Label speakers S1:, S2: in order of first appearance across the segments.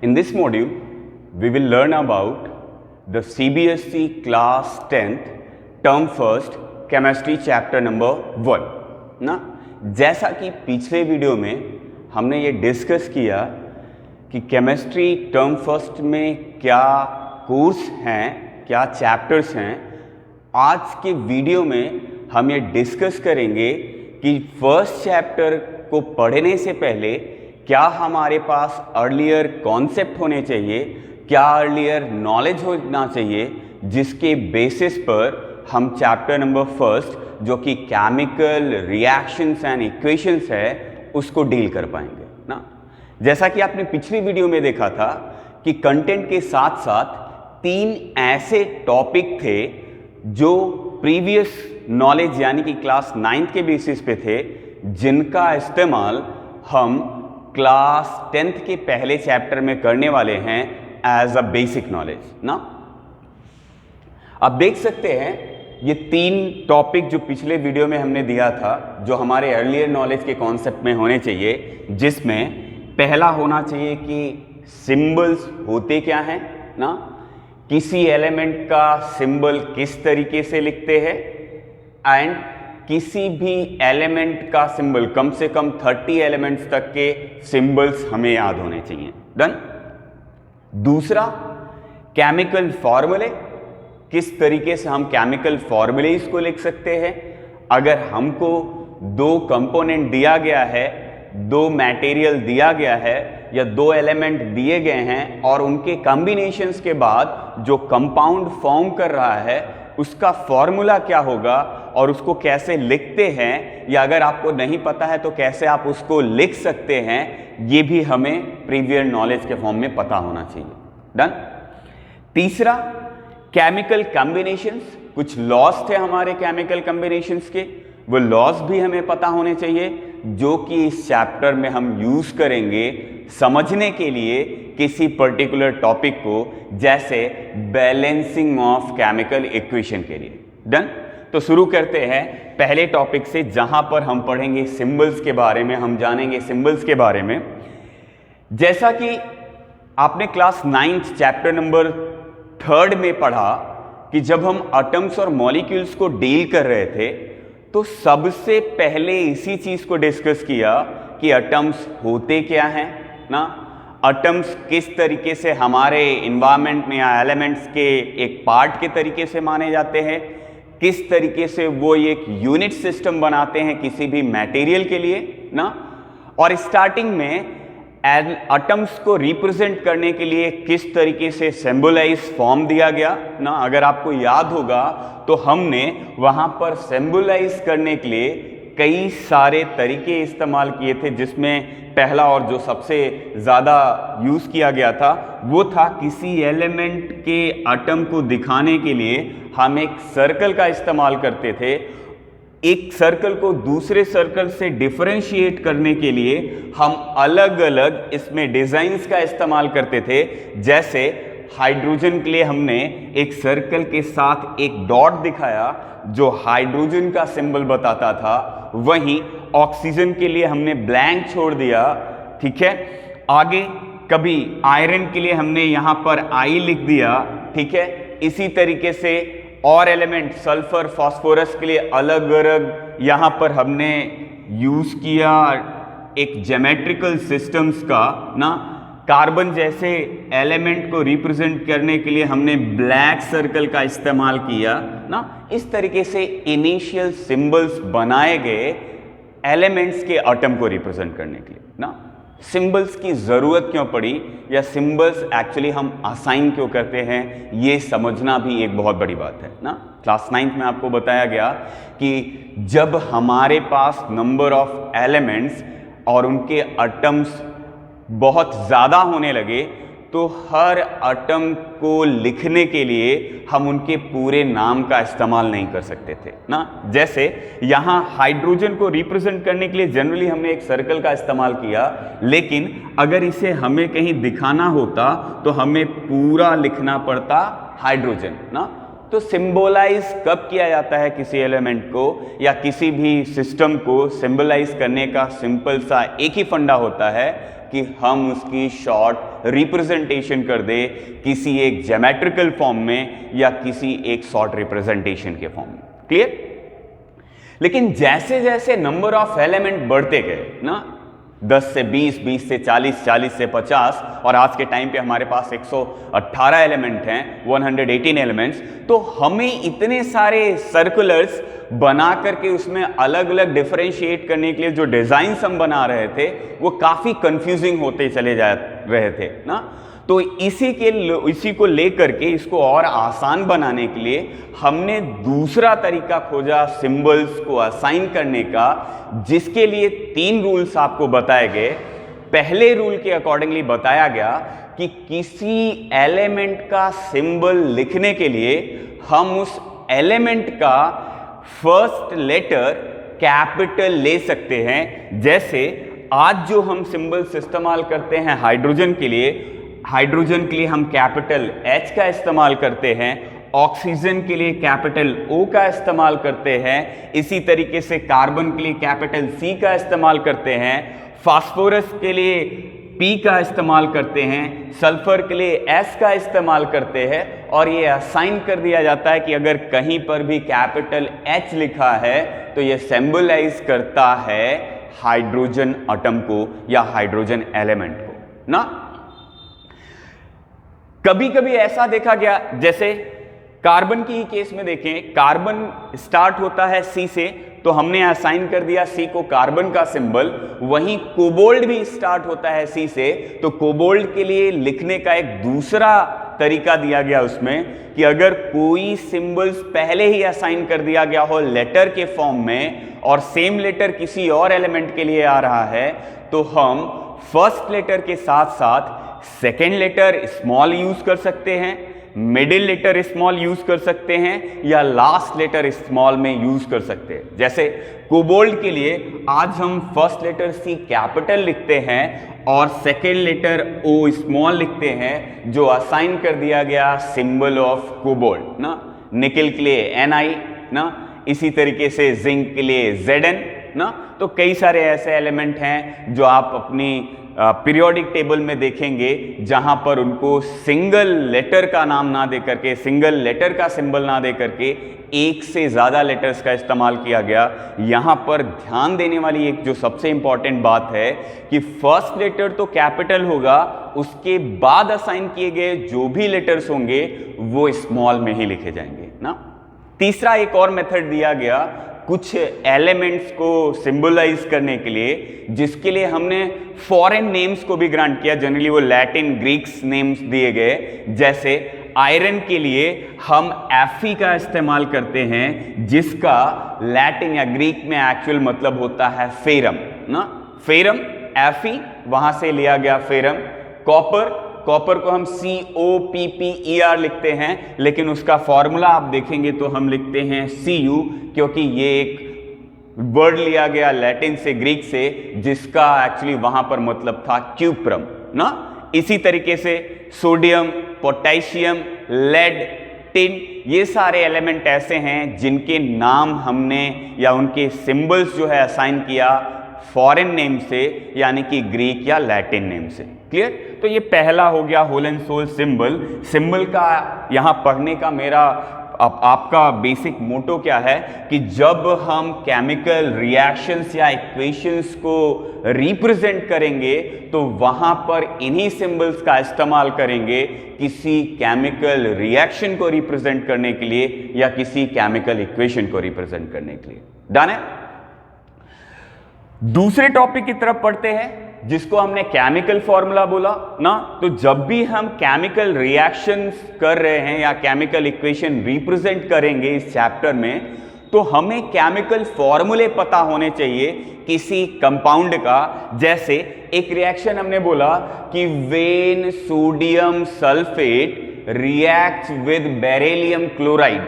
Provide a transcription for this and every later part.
S1: In this module, we will learn about the CBSE class 10th term first chemistry chapter number 1 ना। जैसा कि पिछले video में हमने ये डिस्कस किया कि केमिस्ट्री टर्म फर्स्ट में क्या कोर्स हैं, क्या चैप्टर्स हैं, आज के वीडियो में हम ये डिस्कस करेंगे कि फर्स्ट चैप्टर को पढ़ने से पहले क्या हमारे पास अर्लियर कॉन्सेप्ट होने चाहिए, क्या अर्लियर नॉलेज होना चाहिए, जिसके बेसिस पर हम चैप्टर नंबर फर्स्ट जो कि केमिकल रिएक्शंस एंड इक्वेशंस है उसको डील कर पाएंगे ना। जैसा कि आपने पिछली वीडियो में देखा था कि कंटेंट के साथ साथ 3 ऐसे टॉपिक थे जो प्रीवियस नॉलेज यानी कि क्लास 9th के बेसिस पे थे, जिनका इस्तेमाल हम क्लास 10th के पहले चैप्टर में करने वाले हैं एज अ बेसिक नॉलेज ना। आप देख सकते हैं ये 3 टॉपिक जो पिछले वीडियो में हमने दिया था, जो हमारे अर्लियर नॉलेज के कॉन्सेप्ट में होने चाहिए, जिसमें पहला होना चाहिए कि सिंबल्स होते क्या हैं ना, किसी एलिमेंट का सिंबल किस तरीके से लिखते हैं, एंड किसी भी एलिमेंट का सिंबल कम से कम 30 एलिमेंट्स तक के सिंबल्स हमें याद होने चाहिए। डन। दूसरा, केमिकल फॉर्मूले, किस तरीके से हम केमिकल फॉर्मूले इसको लिख सकते हैं। अगर हमको 2 कंपोनेंट दिया गया है, 2 मटेरियल दिया गया है या 2 एलिमेंट दिए गए हैं और उनके कॉम्बिनेशंस के बाद जो कंपाउंड फॉर्म कर रहा है उसका फॉर्मूला क्या होगा और उसको कैसे लिखते हैं, या अगर आपको नहीं पता है तो कैसे आप उसको लिख सकते हैं, ये भी हमें प्रीवियस नॉलेज के फॉर्म में पता होना चाहिए। डन। तीसरा, केमिकल कॉम्बिनेशंस, कुछ लॉस थे हमारे केमिकल कॉम्बिनेशंस के, वो लॉस भी हमें पता होने चाहिए, जो कि इस चैप्टर में हम यूज करेंगे समझने के लिए किसी पर्टिकुलर टॉपिक को, जैसे बैलेंसिंग ऑफ केमिकल इक्वेशन के लिए। डन। तो शुरू करते हैं पहले टॉपिक से, जहां पर हम पढ़ेंगे सिंबल्स के बारे में, हम जानेंगे सिंबल्स के बारे में। जैसा कि आपने क्लास 9th चैप्टर नंबर 3 में पढ़ा कि जब हम एटम्स और मॉलिक्यूल्स को डील कर रहे थे तो सबसे पहले इसी चीज को डिस्कस किया कि एटम्स होते क्या हैं ना, एटम्स किस तरीके से हमारे इन्वायरमेंट में या एलिमेंट्स के एक पार्ट के तरीके से माने जाते हैं, किस तरीके से वो एक यूनिट सिस्टम बनाते हैं किसी भी मटेरियल के लिए ना। और स्टार्टिंग में एटम्स को रिप्रेजेंट करने के लिए किस तरीके से सिंबलाइज फॉर्म दिया गया ना। अगर आपको याद होगा तो हमने वहां पर सिंबलाइज करने के लिए कई सारे तरीके इस्तेमाल किए थे, जिसमें पहला और जो सबसे ज़्यादा यूज़ किया गया था वो था किसी एलिमेंट के एटम को दिखाने के लिए हम एक सर्कल का इस्तेमाल करते थे। एक सर्कल को दूसरे सर्कल से डिफरेंशिएट करने के लिए हम अलग अलग इसमें डिज़ाइंस का इस्तेमाल करते थे। जैसे हाइड्रोजन के लिए हमने एक सर्कल के साथ एक डॉट दिखाया जो हाइड्रोजन का सिंबल बताता था, वहीं ऑक्सीजन के लिए हमने ब्लैंक छोड़ दिया। ठीक है। आगे कभी आयरन के लिए हमने यहां पर आई लिख दिया। ठीक है। इसी तरीके से और एलिमेंट सल्फर फास्फोरस के लिए अलग अलग यहां पर हमने यूज किया एक ज्योमेट्रिकल सिस्टम्स का ना। कार्बन जैसे एलिमेंट को रिप्रेजेंट करने के लिए हमने ब्लैक सर्कल का इस्तेमाल किया ना। इस तरीके से इनिशियल सिंबल्स बनाए गए एलिमेंट्स के एटम को रिप्रेजेंट करने के लिए ना। सिंबल्स की ज़रूरत क्यों पड़ी या सिंबल्स एक्चुअली हम असाइन क्यों करते हैं, ये समझना भी एक बहुत बड़ी बात है ना। क्लास 9th में आपको बताया गया कि जब हमारे पास नंबर ऑफ एलिमेंट्स और उनके एटम्स बहुत ज़्यादा होने लगे तो हर एटम को लिखने के लिए हम उनके पूरे नाम का इस्तेमाल नहीं कर सकते थे ना। जैसे यहाँ हाइड्रोजन को रिप्रेजेंट करने के लिए जनरली हमने एक सर्कल का इस्तेमाल किया, लेकिन अगर इसे हमें कहीं दिखाना होता तो हमें पूरा लिखना पड़ता हाइड्रोजन ना। तो सिंबलाइज कब किया जाता है किसी एलिमेंट को या किसी भी सिस्टम को सिंबलाइज करने का सिंपल सा एक ही फंडा होता है, कि हम उसकी शॉर्ट रिप्रेजेंटेशन कर दे किसी एक ज्योमेट्रिकल फॉर्म में या किसी एक शॉर्ट रिप्रेजेंटेशन के फॉर्म में। क्लियर? लेकिन जैसे जैसे नंबर ऑफ एलिमेंट बढ़ते गए ना, 10 से 20, 20 से 40, 40 से 50 और आज के टाइम पे हमारे पास 118 एलिमेंट हैं, 118 एलिमेंट्स, तो हमें इतने सारे सर्कुलर्स बना करके उसमें अलग अलग डिफरेंशिएट करने के लिए जो डिजाइन्स हम बना रहे थे वो काफी कंफ्यूजिंग होते चले जा रहे थे ना। तो इसी को लेकर के इसको और आसान बनाने के लिए हमने दूसरा तरीका खोजा सिंबल्स को असाइन करने का, जिसके लिए 3 रूल्स आपको बताए गए। पहले रूल के अकॉर्डिंगली बताया गया कि किसी एलिमेंट का सिंबल लिखने के लिए हम उस एलिमेंट का फर्स्ट लेटर कैपिटल ले सकते हैं। जैसे आज जो हम सिंबल्स इस्तेमाल करते हैं हाइड्रोजन के लिए हम कैपिटल H का इस्तेमाल करते हैं, ऑक्सीजन के लिए कैपिटल O का इस्तेमाल करते हैं, इसी तरीके से कार्बन के लिए कैपिटल C का इस्तेमाल करते हैं, फास्फोरस के लिए P का इस्तेमाल करते हैं, सल्फर के लिए S का इस्तेमाल करते हैं। और ये असाइन कर दिया जाता है कि अगर कहीं पर भी कैपिटल H लिखा है तो ये सिंबलाइज करता है हाइड्रोजन एटम को या हाइड्रोजन एलिमेंट को ना। कभी कभी ऐसा देखा गया, जैसे कार्बन की ही केस में देखें, कार्बन स्टार्ट होता है C से, तो हमने असाइन कर दिया C को कार्बन का सिंबल। वहीं कोबाल्ट भी स्टार्ट होता है C से, तो कोबाल्ट के लिए लिखने का एक दूसरा तरीका दिया गया उसमें कि अगर कोई सिंबल्स पहले ही असाइन कर दिया गया हो लेटर के फॉर्म में और सेम लेटर किसी और एलिमेंट के लिए आ रहा है, तो हम फर्स्ट लेटर के साथ साथ सेकेंड लेटर स्मॉल यूज कर सकते हैं, मिडिल लेटर स्मॉल यूज कर सकते हैं या लास्ट लेटर स्मॉल में यूज कर सकते हैं। जैसे कोबाल्ट के लिए आज हम फर्स्ट लेटर C कैपिटल लिखते हैं और सेकेंड लेटर O स्मॉल लिखते हैं, जो असाइन कर दिया गया सिंबल ऑफ कोबाल्ट ना। निकल के लिए Ni ना, इसी तरीके से जिंक के लिए Zn ना। तो कई सारे ऐसे एलिमेंट हैं जो आप अपनी पीरियोडिक टेबल में देखेंगे जहां पर उनको सिंगल लेटर का नाम ना दे करके, सिंगल लेटर का सिंबल ना दे करके एक से ज्यादा लेटर्स का इस्तेमाल किया गया। यहां पर ध्यान देने वाली एक जो सबसे इंपॉर्टेंट बात है कि फर्स्ट लेटर तो कैपिटल होगा, उसके बाद असाइन किए गए जो भी लेटर्स होंगे वो स्मॉल में ही लिखे जाएंगे ना। तीसरा एक और मेथड दिया गया कुछ एलिमेंट्स को सिंबलाइज करने के लिए, जिसके लिए हमने फॉरेन नेम्स को भी ग्रांट किया। जनरली वो लैटिन ग्रीक्स नेम्स दिए गए। जैसे आयरन के लिए हम Fe का इस्तेमाल करते हैं, जिसका लैटिन या ग्रीक में एक्चुअल मतलब होता है फेरम ना। फेरम Fe, वहां से लिया गया फेरम। कॉपर को हम COPPER लिखते हैं, लेकिन उसका फॉर्मूला आप देखेंगे तो हम लिखते हैं Cu, क्योंकि ये एक वर्ड लिया गया लैटिन से, ग्रीक से, जिसका एक्चुअली वहां पर मतलब था क्यूप्रम ना। इसी तरीके से सोडियम, पोटेशियम, लेड, टिन, ये सारे एलिमेंट ऐसे हैं जिनके नाम हमने या उनके सिंबल्स जो है असाइन किया फॉरेन नेम से, यानी कि ग्रीक या लैटिन नेम से। क्लियर? तो ये पहला हो गया होल एंड सोल सिंबल का यहां पढ़ने का मेरा आपका बेसिक मोटो क्या है कि जब हम केमिकल रिएक्शंस या इक्वेशंस को रिप्रेजेंट करेंगे तो वहां पर इन्हीं सिंबल्स का इस्तेमाल करेंगे किसी केमिकल रिएक्शन को रिप्रेजेंट करने के लिए या किसी केमिकल इक्वेशन को रिप्रेजेंट करने के लिए। डन है? दूसरे टॉपिक की तरफ पढ़ते हैं, जिसको हमने केमिकल फॉर्मूला बोला ना। तो जब भी हम केमिकल रिएक्शंस कर रहे हैं या केमिकल इक्वेशन रिप्रेजेंट करेंगे इस चैप्टर में, तो हमें केमिकल फॉर्मूले पता होने चाहिए किसी कंपाउंड का। जैसे एक रिएक्शन हमने बोला कि when sodium sulphate reacts with beryllium chloride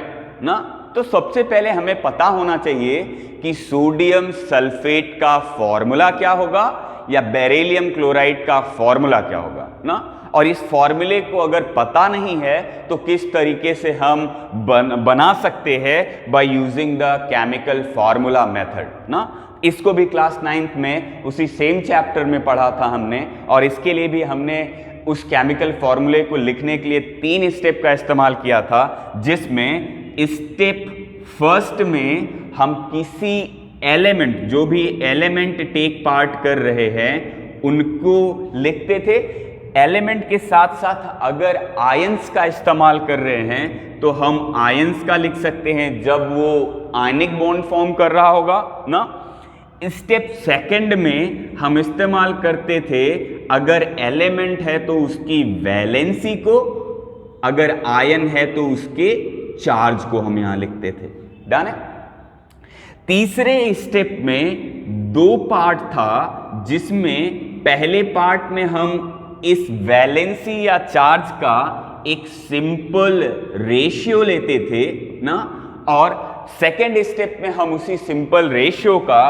S1: ना, तो सबसे पहले हमें पता होना चाहिए कि सोडियम सल्फेट का फॉर्मूला क्या होगा या बेरिलियम क्लोराइड का फॉर्मूला क्या होगा ना। और इस फॉर्मूले को अगर पता नहीं है तो किस तरीके से हम बना सकते हैं by using the chemical formula method ना। इसको भी क्लास 9th में उसी सेम चैप्टर में पढ़ा था हमने, और इसके लिए भी हमने उस केमिकल फॉर्मूले को लिखने के लिए 3 स्टेप का इस्तेमाल किया था, जिसमें स्टेप फर्स्ट में हम किसी एलिमेंट, जो भी एलिमेंट टेक पार्ट कर रहे हैं उनको लिखते थे। एलिमेंट के साथ साथ अगर आयंस का इस्तेमाल कर रहे हैं तो हम आयंस का लिख सकते हैं जब वो आयनिक बॉन्ड फॉर्म कर रहा होगा ना। स्टेप सेकंड में हम इस्तेमाल करते थे अगर एलिमेंट है तो उसकी वैलेंसी को, अगर आयन है तो उसके चार्ज को हम यहां लिखते थे। डन है। तीसरे स्टेप में 2 पार्ट था, जिसमें पहले पार्ट में हम इस वैलेंसी या चार्ज का एक सिंपल रेशियो लेते थे ना, और सेकेंड स्टेप में हम उसी सिंपल रेशियो का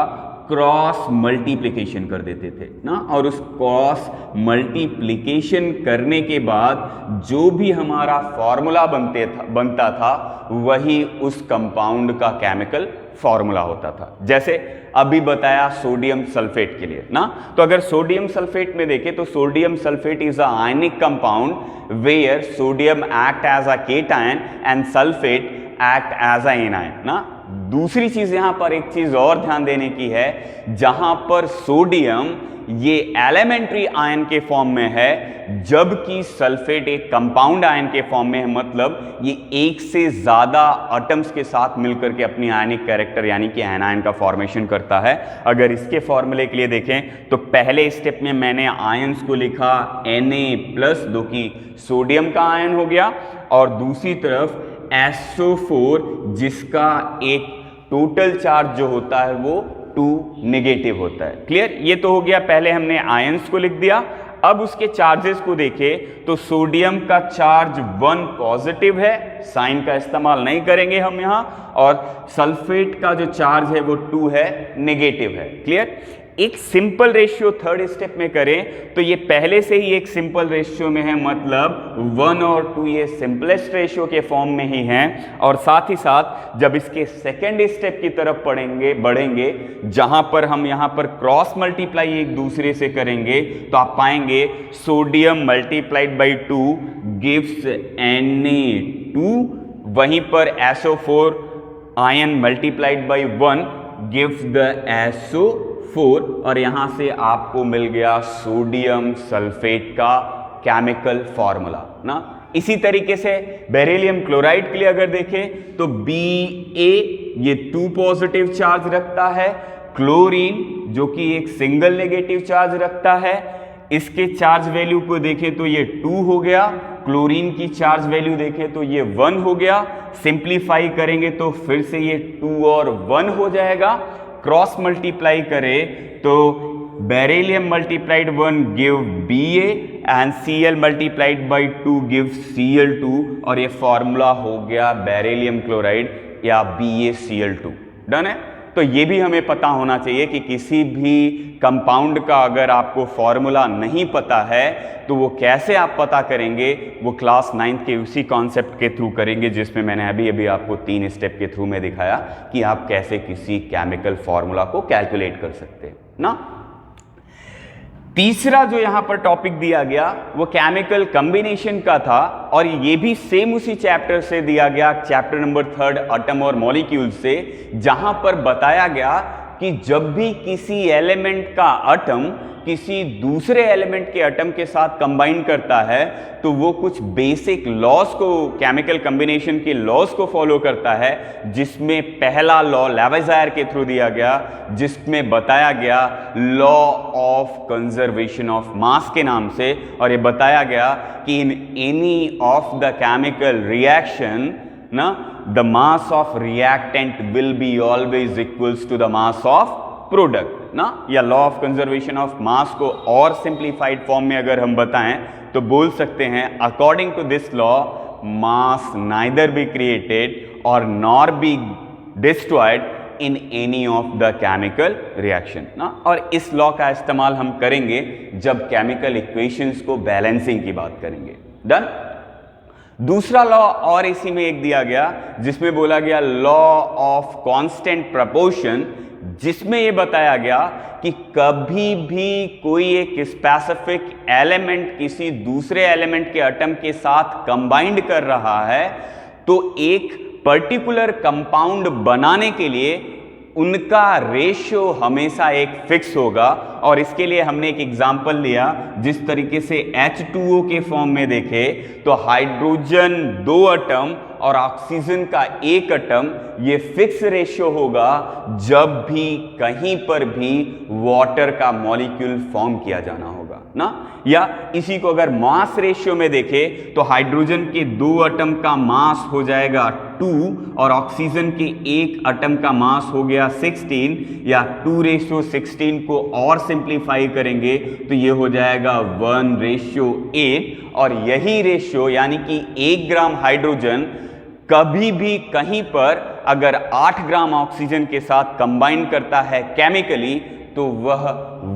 S1: क्रॉस मल्टीप्लिकेशन कर देते थे ना, और उस क्रॉस मल्टीप्लिकेशन करने के बाद जो भी हमारा फॉर्मूला बनता था वही उस कंपाउंड का केमिकल फॉर्मूला होता था। जैसे अभी बताया सोडियम सल्फेट के लिए ना, तो अगर सोडियम सल्फेट में देखें तो sodium sulphate is a ionic compound where sodium act as a cation and sulphate act as a anion ना। दूसरी चीज यहां पर एक चीज और ध्यान देने की है, जहां पर सोडियम ये एलिमेंट्री आयन के फॉर्म में है, जबकि सल्फेट एक कंपाउंड आयन के फॉर्म में है, मतलब ये एक से ज्यादा एटम्स के साथ मिलकर के अपनी आयनिक कैरेक्टर यानी कि एनायन का फॉर्मेशन करता है। अगर इसके फॉर्मूले के लिए देखें तो पहले स्टेप में मैंने आयंस को लिखा Na+, जो कि सोडियम का आयन हो गया, और दूसरी तरफ SO4 जिसका एक टोटल चार्ज जो होता है वो 2 नेगेटिव होता है। क्लियर? ये तो हो गया, पहले हमने आयंस को लिख दिया। अब उसके चार्जेस को देखें तो सोडियम का चार्ज 1 पॉजिटिव है, साइन का इस्तेमाल नहीं करेंगे हम यहां, और सल्फेट का जो चार्ज है वो 2 है, नेगेटिव है। क्लियर? एक सिंपल रेशियो थर्ड स्टेप में करें तो ये पहले से ही एक सिंपल रेशियो में है, मतलब 1 और 2 ये सिंपलेस्ट रेशियो के फॉर्म में ही हैं। और साथ ही साथ जब इसके सेकेंड स्टेप की तरफ बढ़ेंगे जहां पर हम यहां पर क्रॉस मल्टीप्लाई एक दूसरे से करेंगे तो आप पाएंगे sodium multiplied by 2 gives Na2, वहीं पर SO4 ion multiplied by 1 gives the SO4, और यहां से आपको मिल गया सोडियम सल्फेट का केमिकल फॉर्मूला ना। इसी तरीके से बेरिलियम क्लोराइड के लिए अगर देखें तो Ba ये 2 पॉजिटिव चार्ज रखता है, क्लोरीन जो कि एक सिंगल नेगेटिव चार्ज रखता है, इसके चार्ज वैल्यू को देखें तो ये 2 हो गया, क्लोरीन की चार्ज वैल्यू देखें तो ये 1 हो गया। सिंप्लीफाई करेंगे तो फिर से ये 2 और 1 हो जाएगा। क्रॉस मल्टीप्लाई करें तो beryllium multiplied 1 give Ba and Cl multiplied by 2 give Cl2, और ये फॉर्मूला हो गया बेरिलियम क्लोराइड या BaCl2। डन है। तो ये भी हमें पता होना चाहिए कि किसी भी कंपाउंड का अगर आपको फॉर्मूला नहीं पता है तो वो कैसे आप पता करेंगे, वो क्लास 9th के उसी कॉन्सेप्ट के थ्रू करेंगे जिसमें मैंने अभी आपको 3 स्टेप के थ्रू में दिखाया कि आप कैसे किसी केमिकल फॉर्मूला को कैलकुलेट कर सकते हैं ना। तीसरा जो यहां पर टॉपिक दिया गया वो केमिकल कॉम्बिनेशन का था, और ये भी सेम उसी चैप्टर से दिया गया, चैप्टर नंबर 3 एटम और मॉलिक्यूल से, जहां पर बताया गया कि जब भी किसी एलिमेंट का एटम किसी दूसरे एलिमेंट के एटम के साथ कंबाइन करता है तो वो कुछ बेसिक लॉज को, केमिकल कॉम्बिनेशन के लॉज को फॉलो करता है, जिसमें पहला लॉ लेवेज़ायर के थ्रू दिया गया, जिसमें बताया गया law of conservation of mass के नाम से, और ये बताया गया कि in any of the chemical reaction ना the mass of reactant will be always equals to the mass of product ना। या law of conservation of mass को और सिंप्लीफाइड फॉर्म में अगर हम बताएं तो बोल सकते हैं according to this law mass neither be created और nor be destroyed in any of the chemical reaction ना। और इस लॉ का इस्तेमाल हम करेंगे जब केमिकल इक्वेशंस को बैलेंसिंग की बात करेंगे। डन। दूसरा लॉ और इसी में एक दिया गया जिसमें बोला गया लॉ ऑफ कांस्टेंट प्रोपोर्शन जिसमें ये बताया गया कि कभी भी कोई एक स्पेसिफिक एलिमेंट किसी दूसरे एलिमेंट के एटम के साथ कंबाइंड कर रहा है तो एक पर्टिकुलर कंपाउंड बनाने के लिए उनका रेशियो हमेशा एक फिक्स होगा। और इसके लिए हमने एक एग्जाम्पल लिया, जिस तरीके से H2O के फॉर्म में देखे तो हाइड्रोजन 2 एटम और ऑक्सीजन का 1 एटम, ये फिक्स रेशियो होगा जब भी कहीं पर भी वाटर का मॉलिक्यूल फॉर्म किया जाना होगा ना। या इसी को अगर मास रेशियो में देखे तो हाइड्रोजन के 2 एटम का मास हो जाएगा 2 और ऑक्सीजन के 1 एटम का मास हो गया 16, या 2:16 को और सिंप्लीफाई करेंगे तो ये हो जाएगा 1:8। और यही रेशियो यानी कि 1 ग्राम हाइड्रोजन कभी भी कहीं पर अगर 8 ग्राम ऑक्सीजन के साथ कंबाइन करता है केमिकली तो वह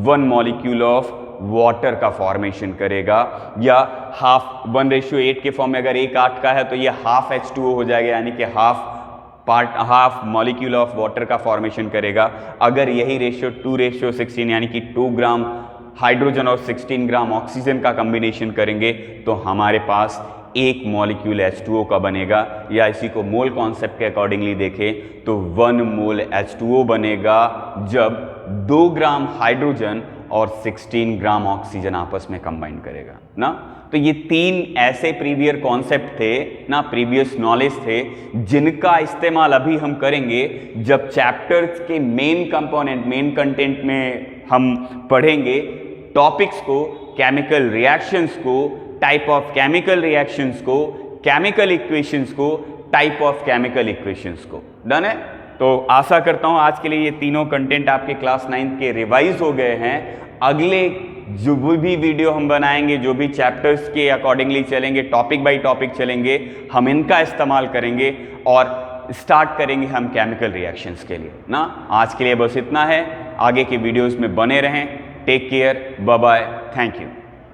S1: 1 मॉलिक्यूल ऑफ वाटर का फॉर्मेशन करेगा। या 1:8 के फॉर्म में अगर 1 8 का है तो ये हाफ H2O हो जाएगा, यानी कि हाफ मॉलिक्यूल ऑफ वाटर का फॉर्मेशन करेगा। अगर यही रेशियो 2:16 यानी कि 2 ग्राम हाइड्रोजन और 16 ग्राम ऑक्सीजन का कॉम्बिनेशन करेंगे तो हमारे पास 1 मॉलिक्यूल H2O का बनेगा। या इसी को मोल कॉन्सेप्ट के अकॉर्डिंगली देखें तो 1 मोल H2O बनेगा जब 2 ग्राम हाइड्रोजन और 16 ग्राम ऑक्सीजन आपस में कंबाइन करेगा ना। तो ये 3 ऐसे प्रीवियर कॉन्सेप्ट थे ना, प्रीवियस नॉलेज थे, जिनका इस्तेमाल अभी हम करेंगे जब चैप्टर्स के मेन कंपोनेंट, मेन कंटेंट में हम पढ़ेंगे टॉपिक्स को, केमिकल रिएक्शंस को, टाइप ऑफ केमिकल रिएक्शंस को, केमिकल इक्वेशंस को, टाइप ऑफ केमिकल इक्वेशंस को। डन है? तो आशा करता हूं आज के लिए ये तीनों कंटेंट आपके क्लास 9 के रिवाइज हो गए हैं। अगले जो भी वीडियो हम बनाएंगे, जो भी चैप्टर्स के अकॉर्डिंगली चलेंगे, टॉपिक बाय टॉपिक चलेंगे, हम इनका इस्तेमाल करेंगे और स्टार्ट करेंगे हम केमिकल रिएक्शंस के लिए ना। आज के लिए बस इतना है, आगे के वीडियोस में बने रहें। Take care, bye bye, thank you.